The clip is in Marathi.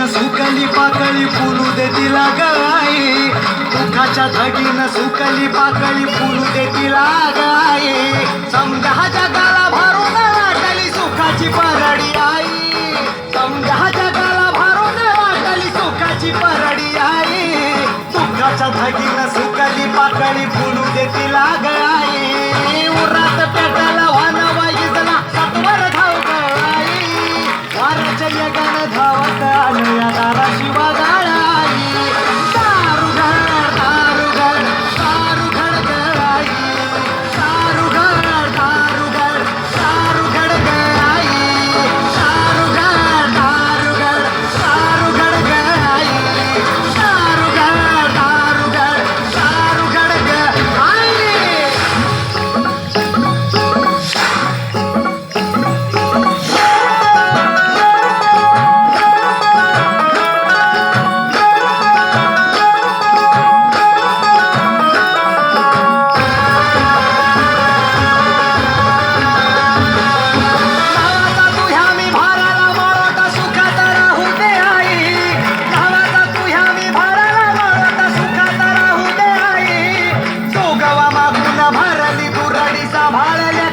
सुकली पाकळी फुलू दे तिला गाई, दुःखाच्या धगीनं सुकली पाकळी फुलू दे तिला गाई. समजा जगाला भरून वाटली सुखाची परडी आई, समजा जगाला भरून वाटली सुखाची परडी आई. दुःखाच्या धगीनं सुकली पाकळी फुलू दे तिला गाई. उरात पेटाला वाना वाईजला सत्वर धाव गाई, वाराच्या यगानं धावत आलं या दाराशी वागाळाई. दारुघर दारुघर दारुघर गाई, दारुघर दारुघर दारुघर गाई, दारुघर दारुघर दारुघर गाई, दारुघर दारुघर दारुघर गाई. भरली दुरडी सांभाळल्या